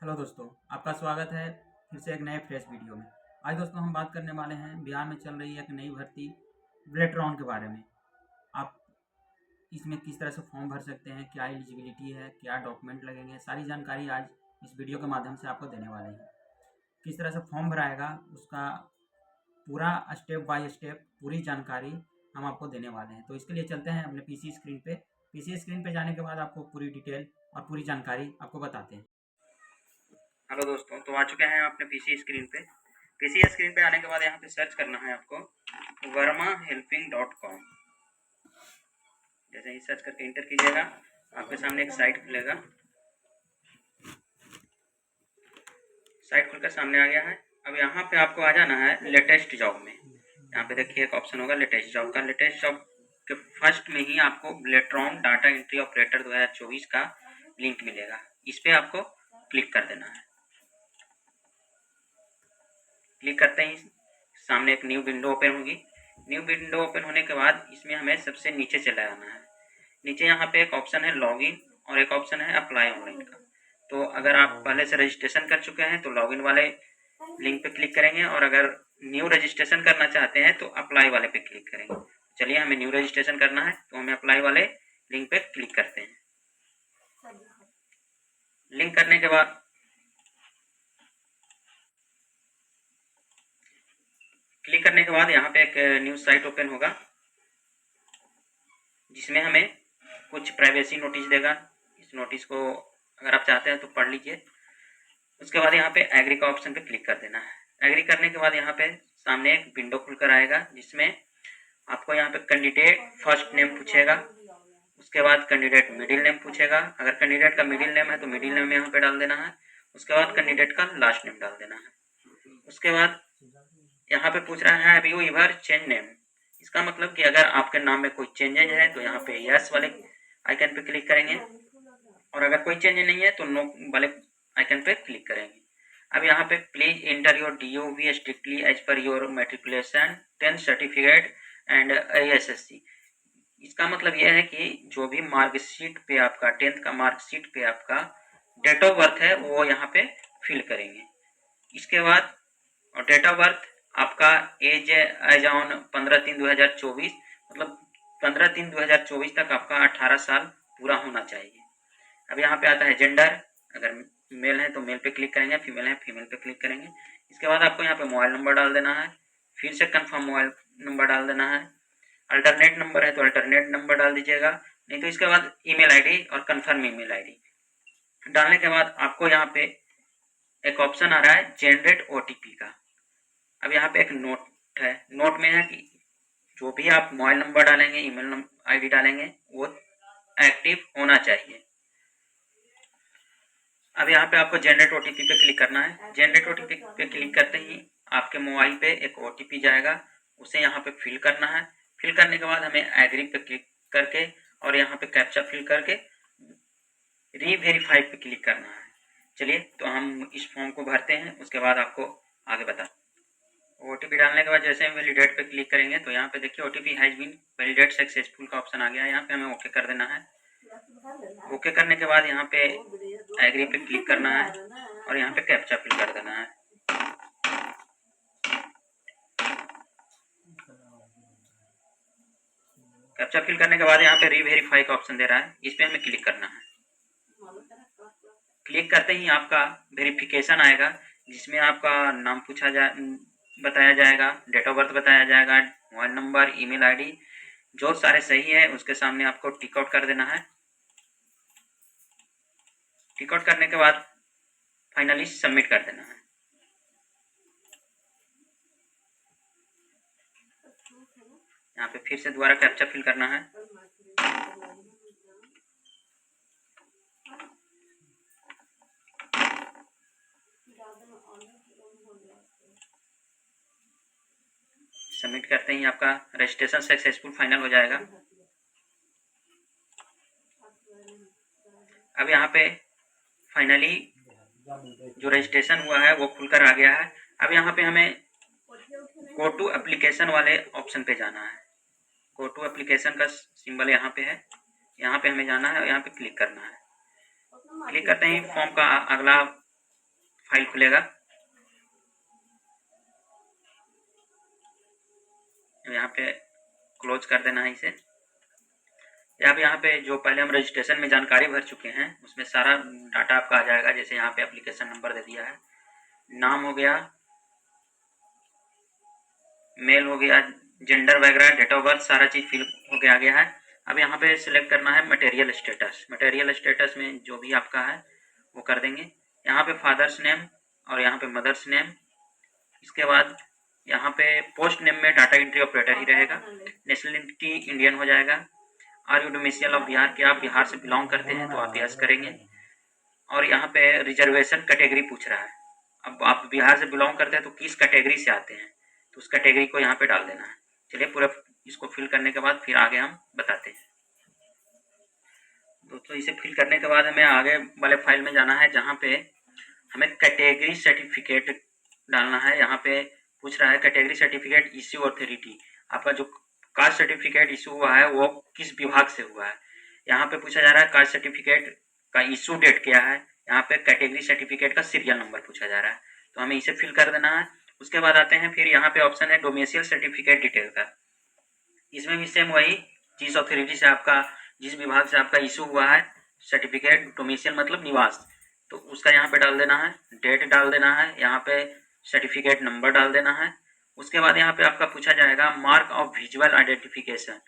Hello दोस्तों, आपका स्वागत है फिर से एक नए फ्रेश वीडियो में। आज दोस्तों हम बात करने वाले हैं बिहार में चल रही है एक नई भर्ती ब्लेट्रॉन के बारे में। आप इसमें किस तरह से फॉर्म भर सकते हैं, क्या एलिजिबिलिटी है, क्या डॉक्यूमेंट लगेंगे, सारी जानकारी आज इस वीडियो के माध्यम से आपको देने वाले हैं। किस तरह से फॉर्म भराएगा उसका पूरा स्टेप बाय स्टेप पूरी जानकारी हम आपको देने वाले हैं। तो इसके लिए चलते हैं अपने पीसी स्क्रीन पे। पीसी स्क्रीन पे जाने के बाद आपको पूरी डिटेल और पूरी जानकारी आपको बताते हैं। हेलो दोस्तों, तो आ चुके हैं अपने पीसी स्क्रीन पे। पीसी स्क्रीन पे आने के बाद यहाँ पे सर्च करना है आपको vermahelping.com। जैसे ही सर्च करके इंटर कीजिएगा आपके सामने एक साइट खुलेगा। साइट खुलकर सामने आ गया है। अब यहाँ पे आपको आ जाना है लेटेस्ट जॉब में। यहाँ पे देखिए एक ऑप्शन होगा लेटेस्ट जॉब का। लेटेस्ट जॉब के फर्स्ट में ही आपको ब्लेट्रॉन डाटा एंट्री ऑपरेटर 2024 का लिंक मिलेगा। इस पे आपको क्लिक कर देना है। क्लिक करते ही सामने एक न्यू विंडो ओपन होगी। न्यू विंडो ओपन होने के बाद इसमें हमें सबसे नीचे चला जाना है। नीचे यहाँ पे एक ऑप्शन है लॉगिन और एक ऑप्शन है अप्लाई ऑनलाइन का। तो अगर आप पहले से रजिस्ट्रेशन कर चुके हैं तो लॉगिन वाले लिंक पे क्लिक करेंगे, और अगर न्यू रजिस्ट्रेशन करना चाहते हैं तो अप्लाई वाले पे क्लिक करेंगे। चलिए, हमें न्यू रजिस्ट्रेशन करना है तो हमें अप्लाई वाले लिंक पे क्लिक करते हैं। लिंक करने के बाद क्लिक करने के बाद यहाँ पे एक न्यू साइट ओपन होगा जिसमें हमें कुछ प्राइवेसी नोटिस देगा। इस नोटिस को अगर आप चाहते हैं तो पढ़ लीजिए। उसके बाद यहाँ पे एग्री का ऑप्शन पे क्लिक कर देना है। एग्री करने के बाद यहाँ पे सामने एक विंडो खुलकर आएगा जिसमें आपको यहाँ पे कैंडिडेट फर्स्ट नेम पूछेगा। उसके बाद कैंडिडेट मिडिल नेम पूछेगा। अगर कैंडिडेट का मिडिल नेम है तो मिडिल नेम यहाँ पे डाल देना है। उसके बाद कैंडिडेट का लास्ट नेम डाल देना है। उसके बाद यहाँ पे पूछ रहा है have you ever change name. इसका मतलब कि अगर आपके नाम में कोई चेंजेज है तो यहाँ पे यस वाले आइकन पे क्लिक करेंगे, और अगर कोई चेंज नहीं है तो नो वाले आइकन पे क्लिक करेंगे। अब यहाँ पे please enter your DOV strictly as per your matriculation 10th certificate and ASSC। इसका मतलब यह है कि जो भी मार्कशीट पे आपका 10th का मार्कशीट पे आपका डेट ऑफ बर्थ है वो यहाँ पे फिल करेंगे। इसके बाद और डेट ऑफ बर्थ आपका एज ऑन 15/3/2024, मतलब 15/3/2024 तक आपका 18 साल पूरा होना चाहिए। अब यहाँ पे आता है जेंडर। अगर मेल है तो मेल पे क्लिक करेंगे, फीमेल है फीमेल पे क्लिक करेंगे। इसके बाद आपको यहाँ पे मोबाइल नंबर डाल देना है। फिर से कंफर्म मोबाइल नंबर डाल देना है। अल्टरनेट नंबर है तो अल्टरनेट नंबर डाल दीजिएगा, नहीं तो इसके बाद ईमेल आईडी और कंफर्म ईमेल आईडी डालने के बाद आपको यहाँ पे एक ऑप्शन आ रहा है जनरेट OTP का। अब यहाँ पे एक नोट है। नोट में है कि जो भी आप मोबाइल नंबर डालेंगे, ईमेल आईडी डालेंगे, वो एक्टिव होना चाहिए। अब यहाँ पे आपको जनरेट OTP पे क्लिक करना है। जनरेट OTP पे क्लिक करते ही आपके मोबाइल पे एक OTP जाएगा, उसे यहाँ पे फिल करना है। फिल करने के बाद हमें एग्री पे क्लिक करके और यहाँ पे कैप्चा फिल करके रीवेरीफाई पे क्लिक करना है। चलिए, तो हम इस फॉर्म को भरते हैं, उसके बाद आपको आगे बता। OTP डालने के बाद जैसे हम वैलिडेट पे क्लिक करेंगे तो यहाँ पे देखिए OTP has been validate successful का ऑप्शन आ गया है। यहाँ पे हमें ओके कर देना है। ओके करने के बाद यहाँ पे एग्री पे क्लिक करना है और यहाँ पे कैप्चा फिल कर देना है। कैप्चा फिल करने के बाद यहाँ पे रीवेरीफाई का ऑप्शन दे रहा है, इस पे हमें क्लिक करना है। क्लिक करते ही आपका वेरिफिकेशन आएगा जिसमें आपका नाम बताया जाएगा, डेट ऑफ बर्थ बताया जाएगा, मोबाइल नंबर, ईमेल आईडी, जो सारे सही है उसके सामने आपको टिक आउट कर देना है। टिक आउट करने के बाद फाइनली सबमिट कर देना है। यहाँ पे फिर से दोबारा कैप्चा फिल करना है। सबमिट करते ही आपका रजिस्ट्रेशन सक्सेसफुल फाइनल हो जाएगा। अब यहाँ पे फाइनली जो रजिस्ट्रेशन हुआ है वो खुलकर आ गया है। अब यहाँ पे हमें गो टू एप्लीकेशन वाले ऑप्शन पे जाना है। गो टू एप्लीकेशन का सिंबल यहाँ पे है, यहाँ पे हमें जाना है और यहाँ पे क्लिक करना है। क्लिक करते ही फॉर्म का अगला फाइल खुलेगा। यहाँ पे क्लोज कर देना है इसे। अब यहाँ पे जो पहले हम रजिस्ट्रेशन में जानकारी भर चुके हैं उसमें सारा डाटा आपका आ जाएगा। जैसे यहाँ पे एप्लीकेशन नंबर दे दिया है, नाम हो गया, मेल हो गया, जेंडर वगैरह, डेट ऑफ बर्थ, सारा चीज़ फिल हो के आ गया है। अब यहाँ पे सिलेक्ट करना है मटेरियल स्टेटस। मटेरियल स्टेटस में जो भी आपका है वो कर देंगे। यहाँ पे फादर्स नेम और यहाँ पे मदर्स नेम। इसके बाद यहाँ पे पोस्ट नेम में डाटा एंट्री ऑपरेटर ही रहेगा। नेशनलिटी इंडियन हो जाएगा। Are you domicile of Bihar, कि आप बिहार से बिलोंग करते हैं तो आप यस करेंगे। और यहाँ पे रिजर्वेशन कैटेगरी पूछ रहा है। अब आप बिहार से बिलोंग करते हैं तो किस कैटेगरी से आते हैं, तो उस कैटेगरी को यहाँ पे डाल देना है। चलिए पूरा इसको फिल करने के बाद फिर आगे हम बताते हैं। दोस्तों इसे फिल करने के बाद हमें आगे वाले फाइल में जाना है जहाँ पे हमें कैटेगरी सर्टिफिकेट डालना है। यहाँ पे पूछ रहा है कैटेगरी सर्टिफिकेट इश्यू अथॉरिटी, आपका जो कास्ट सर्टिफिकेट इशू हुआ है वो किस विभाग से हुआ है। यहाँ पे पूछा जा रहा है कास्ट सर्टिफिकेट का इशू डेट क्या है। यहाँ पे कैटेगरी सर्टिफिकेट का सीरियल नंबर पूछा जा रहा है, तो हमें इसे फिल कर देना है। उसके बाद आते हैं फिर यहाँ पे ऑप्शन है डोमिसाइल सर्टिफिकेट डिटेल का। इसमें भी सेम वही, जिस अथॉरिटी से आपका, जिस विभाग से आपका इशू हुआ है सर्टिफिकेट, डोमिसाइल मतलब निवास, तो उसका यहाँ पे डाल देना है, डेट डाल देना है, यहाँ पे सर्टिफिकेट नंबर डाल देना है। उसके बाद यहाँ पे आपका पूछा जाएगा मार्क ऑफ विजुअल आइडेंटिफिकेशन,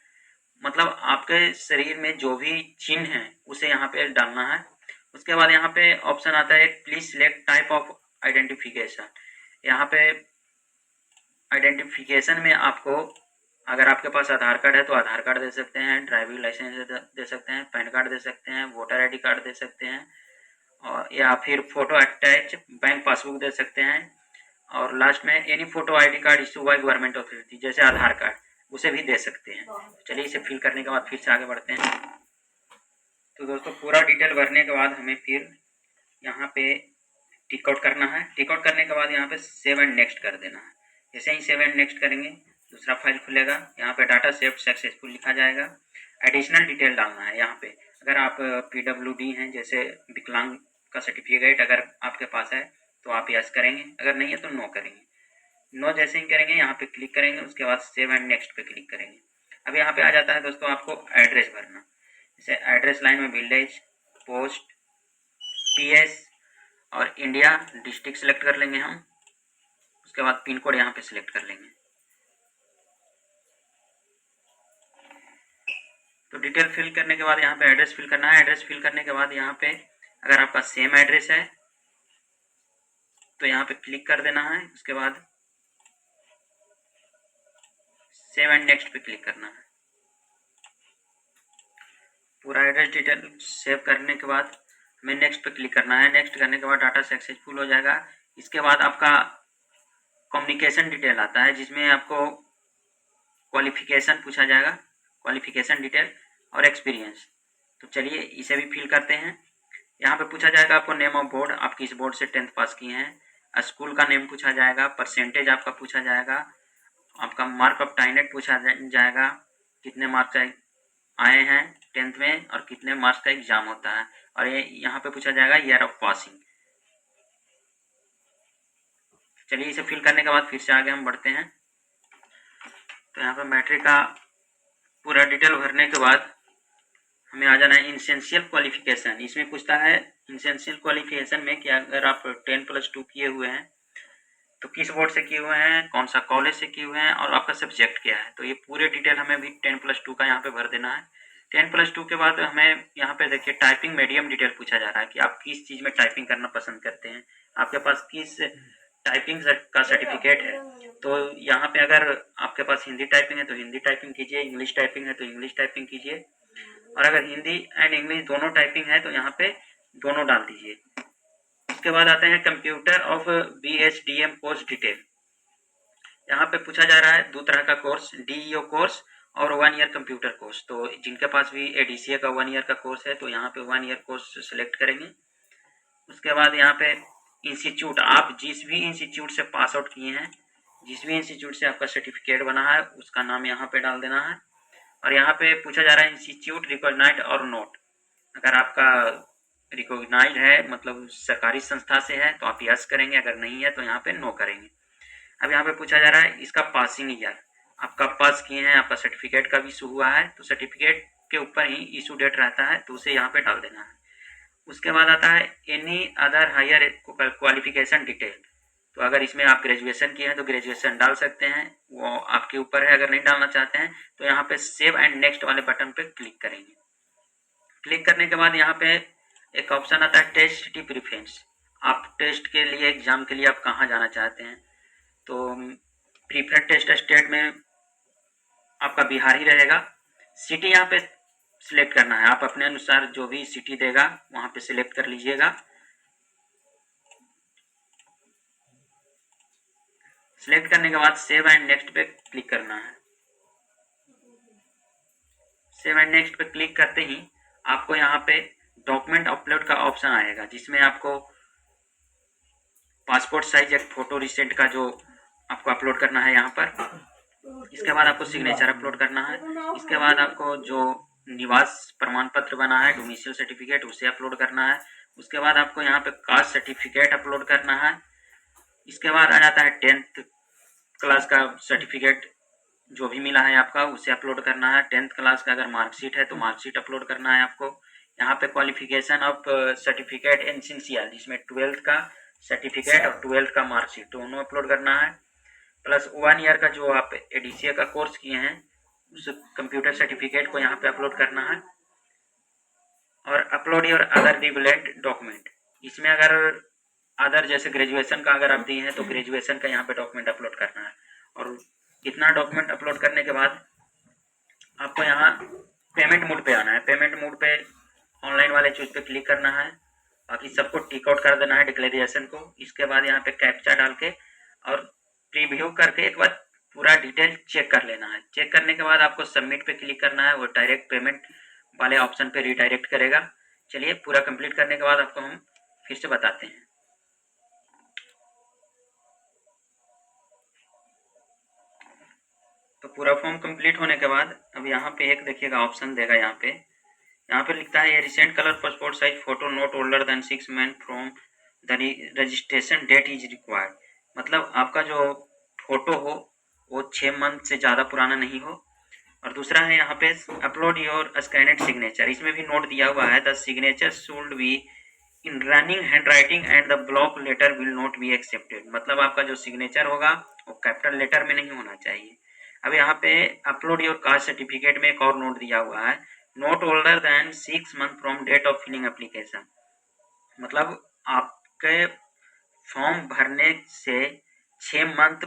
मतलब आपके शरीर में जो भी चिन्ह है उसे यहाँ पे डालना है। उसके बाद यहाँ पे ऑप्शन आता है please select type of identification. यहाँ पे आइडेंटिफिकेशन में आपको, अगर आपके पास आधार कार्ड है तो आधार कार्ड दे सकते हैं, ड्राइविंग लाइसेंस दे सकते हैं, पैन कार्ड दे सकते हैं, वोटर आईडी कार्ड दे सकते हैं, और या फिर फोटो अटैच बैंक पासबुक दे सकते हैं, और लास्ट में any photo ID card issue by government authority जैसे आधार कार्ड, उसे भी दे सकते हैं। चलिए इसे फिल करने के बाद फिर से आगे बढ़ते हैं। तो दोस्तों पूरा डिटेल भरने के बाद हमें फिर यहाँ पे टिक आउट करना है। टिक आउट करने के बाद यहाँ पे सेव एंड नेक्स्ट कर देना है। जैसे ही सेव एंड नेक्स्ट करेंगे दूसरा फाइल खुलेगा। यहाँ पे डाटा सेव सक्सेसफुल लिखा जाएगा। एडिशनल डिटेल डालना है। यहाँ पे अगर आप PWD हैं, जैसे विकलांग का सर्टिफिकेट अगर आपके पास है तो आप यस करेंगे, अगर नहीं है तो नो करेंगे। नो जैसे ही करेंगे यहाँ पे क्लिक करेंगे, उसके बाद सेव एंड नेक्स्ट पे क्लिक करेंगे। अब यहाँ पे आ जाता है दोस्तों आपको एड्रेस भरना। जैसे एड्रेस लाइन में विलेज, पोस्ट, PS और इंडिया, डिस्ट्रिक्ट सेलेक्ट कर लेंगे हम। उसके बाद पिन कोड यहाँ पे सिलेक्ट कर लेंगे। तो डिटेल फिल करने के बाद यहाँ पे एड्रेस फिल करना है। एड्रेस फिल करने के बाद यहाँ पे अगर आपका सेम एड्रेस है तो यहाँ पे क्लिक कर देना है। उसके बाद सेव एंड नेक्स्ट पे क्लिक करना है। पूरा एड्रेस डिटेल सेव करने के बाद हमें नेक्स्ट पे क्लिक करना है। नेक्स्ट करने के बाद डाटा सक्सेसफुल हो जाएगा। इसके बाद आपका कम्युनिकेशन डिटेल आता है जिसमें आपको क्वालिफिकेशन पूछा जाएगा, क्वालिफिकेशन डिटेल और एक्सपीरियंस। तो चलिए इसे भी फिल करते हैं। यहाँ पे पूछा जाएगा आपको नेम ऑफ बोर्ड, आप किस बोर्ड से 10th पास किए हैं। स्कूल का नेम पूछा जाएगा, परसेंटेज आपका पूछा जाएगा, आपका मार्क ऑफ टाइनेट पूछा जाएगा, कितने मार्क्स आए हैं 10th में और कितने मार्क्स का एग्जाम होता है, और ये यहाँ पे पूछा जाएगा ईयर ऑफ पासिंग। चलिए इसे फिल करने के बाद फिर से आगे हम बढ़ते हैं। तो यहाँ पे मैट्रिक का पूरा डिटेल भरने के बाद हमें आ जाना है इसेंशियल क्वालिफिकेशन। इसमें पूछता है इसेंशियल क्वालिफिकेशन में कि अगर आप 10+2 किए हुए हैं तो किस बोर्ड से किए हुए हैं, कौन सा कॉलेज से किए हुए हैं और आपका सब्जेक्ट क्या है। तो ये पूरे डिटेल हमें भी 10+2 का यहाँ पे भर देना है। 10+2 के बाद हमें यहाँ पे देखिए टाइपिंग मीडियम डिटेल पूछा जा रहा है कि आप किस चीज़ में टाइपिंग करना पसंद करते हैं, आपके पास किस टाइपिंग का सर्टिफिकेट है। तो यहाँ पे अगर आपके पास हिंदी टाइपिंग है तो हिंदी टाइपिंग कीजिए, इंग्लिश टाइपिंग है तो इंग्लिश टाइपिंग कीजिए, और अगर हिंदी एंड इंग्लिश दोनों टाइपिंग है तो यहाँ पे दोनों डाल दीजिए। उसके बाद आते हैं computer of BSDM course detail. यहाँ पे पूछा जा रहा है दो तरह का कोर्स, DEO कोर्स और 1 ईयर कंप्यूटर कोर्स। तो जिनके पास भी ADCA का 1 ईयर का कोर्स है तो यहाँ पे 1 ईयर कोर्स सेलेक्ट करेंगे। उसके बाद यहाँ पे इंस्टीट्यूट, आप जिस भी इंस्टीट्यूट से पास आउट किए हैं, जिस भी इंस्टीट्यूट से आपका सर्टिफिकेट बना है उसका नाम यहाँ पे डाल देना है। और यहाँ पे पूछा जा रहा है इंस्टीट्यूट रिकॉग्नाइज्ड और नोट, अगर आपका रिकॉग्नाइज है, मतलब सरकारी संस्था से है तो आप यस करेंगे, अगर नहीं है तो यहाँ पे नो करेंगे। अब यहाँ पे पूछा जा रहा है इसका पासिंग ईयर, आप कब पास किए हैं, आपका सर्टिफिकेट कब इशू हुआ है, तो सर्टिफिकेट के ऊपर ही इशू डेट रहता है तो उसे यहाँ पे डाल देना है। उसके बाद आता है any other higher qualification detail, तो अगर इसमें आप ग्रेजुएशन किए हैं तो ग्रेजुएशन डाल सकते हैं, वो आपके ऊपर है। अगर नहीं डालना चाहते हैं तो यहाँ पे सेव एंड नेक्स्ट वाले बटन पे क्लिक करेंगे। क्लिक करने के बाद यहाँ पे एक ऑप्शन आता है टेस्ट सिटी प्रीफरेंस, आप टेस्ट के लिए एग्जाम के लिए आप कहाँ जाना चाहते हैं, तो प्रीफर्ड टेस्ट स्टेट में आपका बिहार ही रहेगा। सिटी यहाँ पे सिलेक्ट करना है, आप अपने अनुसार जो भी सिटी देगा वहाँ पे सिलेक्ट कर लीजिएगा। सिलेक्ट करने के बाद सेव एंड नेक्स्ट पे क्लिक करना है। सेव एंड नेक्स्ट पे क्लिक करते ही आपको यहाँ पे डॉक्यूमेंट अपलोड का ऑप्शन आएगा, जिसमें आपको पासपोर्ट साइज एक फोटो रिसेंट का जो आपको अपलोड करना है यहाँ पर। इसके बाद आपको सिग्नेचर अपलोड करना है। इसके बाद आपको जो निवास प्रमाण पत्र बना है, डोमिसाइल सर्टिफिकेट, उसे अपलोड करना है। उसके बाद आपको यहाँ पे कास्ट सर्टिफिकेट अपलोड करना है। इसके बाद आ जाता है 10th क्लास का सर्टिफिकेट जो भी मिला है आपका, उसे अपलोड करना है। 10th क्लास का अगर मार्कशीट है तो मार्कशीट अपलोड करना है आपको। यहाँ पे क्वालिफिकेशन ऑफ सर्टिफिकेट एसेंशियल, जिसमें 12th का सर्टिफिकेट और 12th का मार्कशीट दोनों अपलोड करना है। प्लस 1 ईयर का जो आप एडीसीए का कोर्स किए हैं उस कंप्यूटर सर्टिफिकेट को यहाँ पे अपलोड करना है। और upload your other relevant document, इसमें अगर अदर जैसे ग्रेजुएशन का अगर आप दिए हैं तो ग्रेजुएशन का यहाँ पे डॉक्यूमेंट अपलोड करना है। और इतना डॉक्यूमेंट अपलोड करने के बाद आपको यहाँ पेमेंट मोड पे आना है। पेमेंट मोड पे ऑनलाइन वाले चीज पे क्लिक करना है, बाकी सबको टिक आउट कर देना है डिक्लेरेशन को। इसके बाद यहाँ पे कैप्चा डाल के और प्रीव्यू करके एक बार पूरा डिटेल चेक कर लेना है। चेक करने के बाद आपको सबमिट पे क्लिक करना है, वो डायरेक्ट पेमेंट वाले ऑप्शन पे रिडायरेक्ट करेगा। चलिए पूरा कंप्लीट करने के बाद आपको हम फिर से बताते हैं। तो पूरा फॉर्म कंप्लीट होने के बाद अब यहाँ पे एक देखिएगा ऑप्शन देगा, यहाँ पे लिखता है ये recent colour passport size photo not older than 6 month from the registration date is required, मतलब आपका जो फोटो हो वो 6 मंथ से ज़्यादा पुराना नहीं हो। और दूसरा है यहाँ पे अपलोड योर स्कैनेड सिग्नेचर, इसमें भी नोट दिया हुआ है the signature should be in running handwriting and the block letter will not be accepted, मतलब आपका जो सिग्नेचर होगा वो कैपिटल लेटर में नहीं होना चाहिए। अब यहाँ पे अपलोड योर कास्ट सर्टिफिकेट में एक और नोट दिया हुआ है not older than 6 month from date of filling application, मतलब आपके फॉर्म भरने से 6 मंथ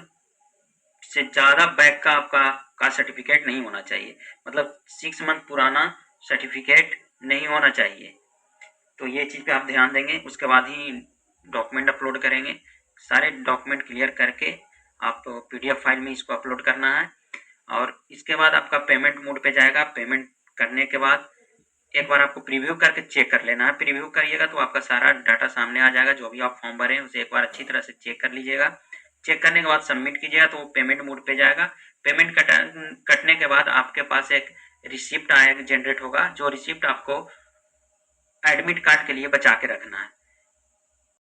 से ज़्यादा बैक का आपका कास्ट सर्टिफिकेट नहीं होना चाहिए, मतलब 6 मंथ पुराना सर्टिफिकेट नहीं होना चाहिए। तो ये चीज़ पे आप ध्यान देंगे, उसके बाद ही डॉक्यूमेंट अपलोड करेंगे। सारे डॉक्यूमेंट क्लियर करके आप पीडीएफ फाइल में इसको अपलोड करना है। और इसके बाद आपका पेमेंट मोड पे जाएगा। पेमेंट करने के बाद एक बार आपको प्रीव्यू करके चेक कर लेना है। प्रीव्यू करिएगा तो आपका सारा डाटा सामने आ जाएगा, जो भी आप फॉर्म भरे हैं उसे एक बार अच्छी तरह से चेक कर लीजिएगा। चेक करने के बाद सबमिट कीजिएगा तो वो पेमेंट मोड पे जाएगा। पेमेंट कटने के बाद आपके पास एक रिसिप्ट आएगा, जनरेट होगा, जो रिसिप्ट आपको एडमिट कार्ड के लिए बचा के रखना है।